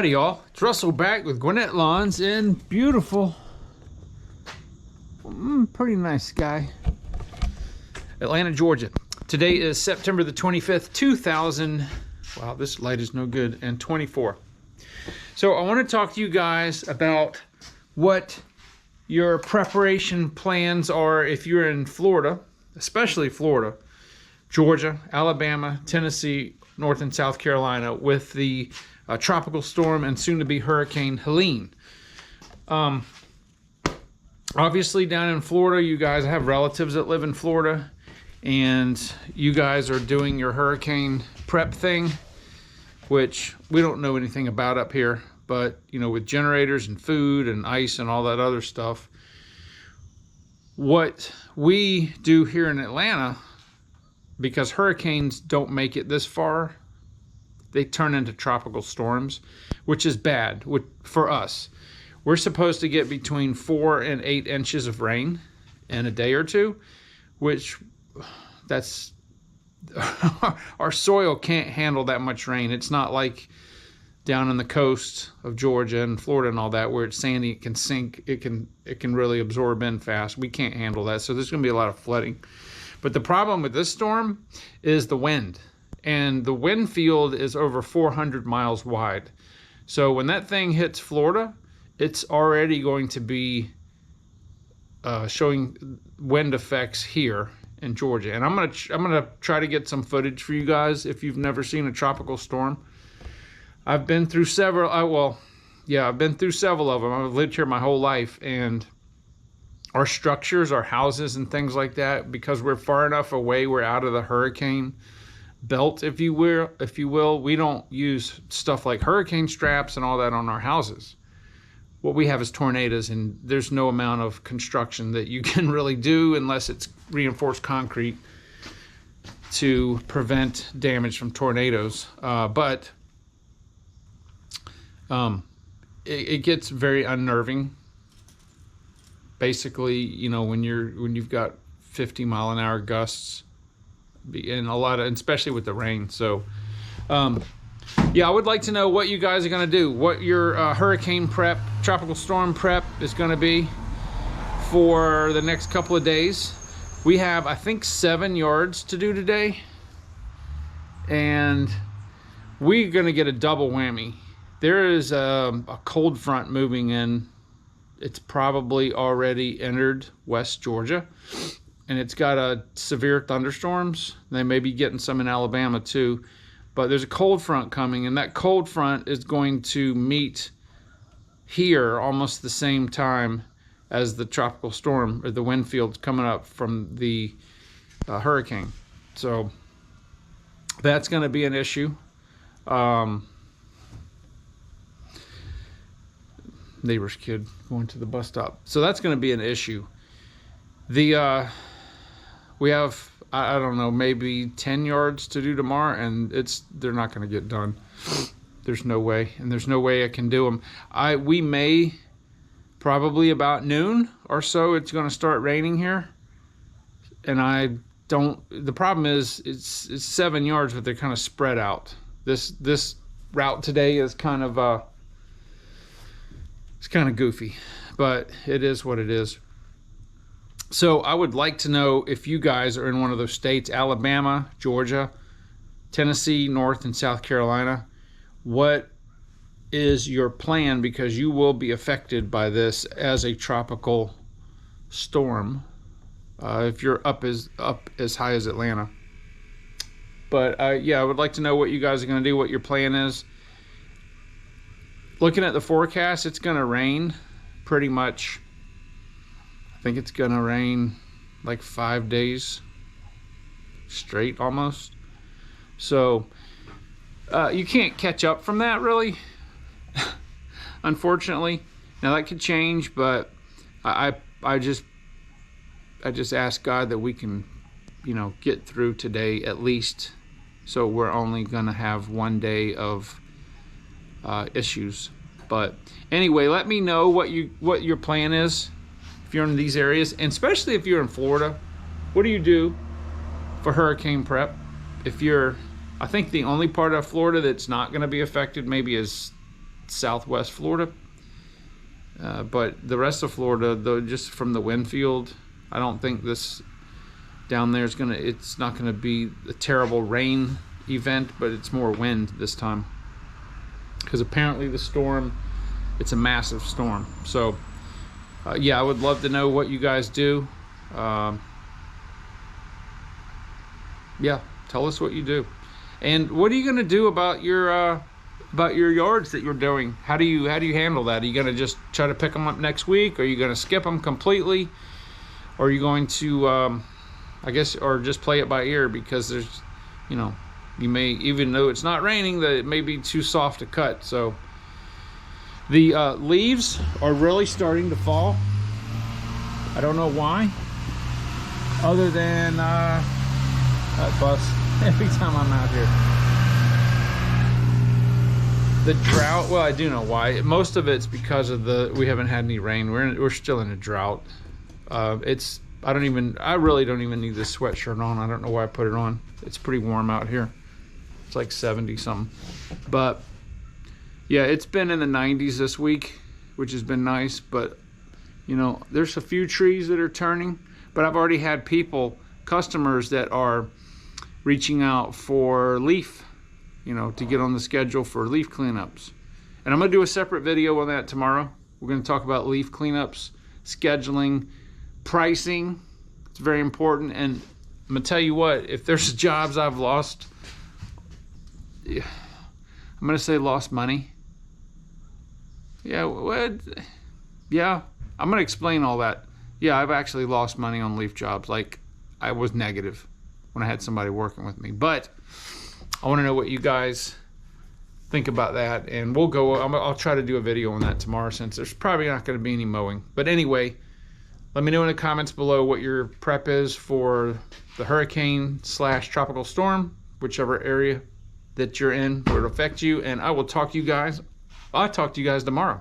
Howdy y'all, it's Russell back with Gwinnett Lawns in beautiful, pretty nice sky, Atlanta, Georgia. Today is September the 25th, 2000, wow, this light is no good, and 24. So I want to talk to you guys about what your preparation plans are if you're in Florida, especially Florida, Georgia, Alabama, Tennessee, North and South Carolina with the tropical storm and soon to be Hurricane Helene. Obviously down in Florida, you guys have relatives that live in Florida and you guys are doing your hurricane prep thing, which we don't know anything about up here, but you know, with generators and food and ice and all that other stuff. What we do here in Atlanta, because hurricanes don't make it this far, they turn into tropical storms, which is bad for us. We're supposed to get between 4 and 8 inches of rain in a day or two, which that's our soil can't handle that much rain. It's not like down in the coast of Georgia and Florida and all that, where it's sandy, it can sink, it can really absorb in fast. We can't handle that, so there's going to be a lot of flooding. But the problem with this storm is the wind. And the wind field is over 400 miles wide. So when that thing hits Florida, it's already going to be showing wind effects here in Georgia. And I'm gonna try to get some footage for you guys if you've never seen a tropical storm. I've been through several. I've been through several of them. I've lived here my whole life, and our structures, our houses, and things like that, because we're far enough away, we're out of the hurricane belt, if you will. We don't use stuff like hurricane straps and all that on our houses. What we have is tornadoes, and there's no amount of construction that you can really do unless it's reinforced concrete to prevent damage from tornadoes. But it gets very unnerving. Basically, you know, when you've got 50-mile-an-hour gusts, and especially with the rain. So yeah, I would like to know what you guys are going to do, what your hurricane prep, tropical storm prep is going to be for the next couple of days. We have, I think, 7 yards to do today, and we're going to get a double whammy. There is a cold front moving in. It's probably already entered West Georgia, and it's got severe thunderstorms. They may be getting some in Alabama too, but there's a cold front coming, and that cold front is going to meet here almost the same time as the tropical storm, or the wind field coming up from the hurricane. So that's going to be an issue. Neighbor's kid going to the bus stop. So that's going to be an issue. We have, I don't know, maybe 10 yards to do tomorrow, and they're not going to get done. There's no way, and there's no way I can do them. We may, probably about noon or so, it's going to start raining here, and the problem is it's 7 yards, but they're kind of spread out. This route today is kind of it's kind of goofy, but it is what it is. So I would like to know if you guys are in one of those states, Alabama, Georgia, Tennessee, North and South Carolina. What is your plan? Because you will be affected by this as a tropical storm if you're up as high as Atlanta. But yeah, I would like to know what you guys are going to do, what your plan is. Looking at the forecast, it's going to rain pretty much. I think it's going to rain like 5 days straight almost. So you can't catch up from that, really, unfortunately. Now that could change, but I just ask God that we can, you know, get through today at least, so we're only going to have 1 day of issues. But anyway, let me know what your plan is if you're in these areas, and especially if you're in Florida. What do you do for hurricane prep? I think the only part of Florida that's not going to be affected maybe is southwest Florida. But the rest of Florida, though, just from the wind field, I don't think this down there is it's not gonna be a terrible rain event, but it's more wind this time. Because apparently the storm, it's a massive storm. So yeah, I would love to know what you guys do. Yeah, tell us what you do. And what are you gonna do about your yards that you're doing? How do you handle that? Are you gonna just try to pick them up next week? Are you gonna skip them completely? Or are you going to, I guess, or just play it by ear, because there's, you know, you may, even though it's not raining, that it may be too soft to cut. So the leaves are really starting to fall. I don't know why, other than that bus every time I'm out here. The drought, well, I do know why. Most of it's because of we haven't had any rain. We're still in a drought. I really don't even need this sweatshirt on. I don't know why I put it on. It's pretty warm out here. It's like 70 something. But yeah, it's been in the 90s this week, which has been nice. But you know, there's a few trees that are turning, but I've already had customers that are reaching out for leaf, you know, to get on the schedule for leaf cleanups. And I'm gonna do a separate video on that tomorrow. We're gonna talk about leaf cleanups, scheduling, pricing. It's very important. And I'm gonna tell you what, if there's jobs I've lost, I'm gonna say lost money. Yeah, what? Yeah, I'm gonna explain all that. Yeah, I've actually lost money on leaf jobs. Like, I was negative when I had somebody working with me. But I want to know what you guys think about that, and I'll try to do a video on that tomorrow, since there's probably not going to be any mowing. But anyway, let me know in the comments below what your prep is for the hurricane/tropical storm, whichever area that you're in, where it'll affect you. And I'll talk to you guys tomorrow.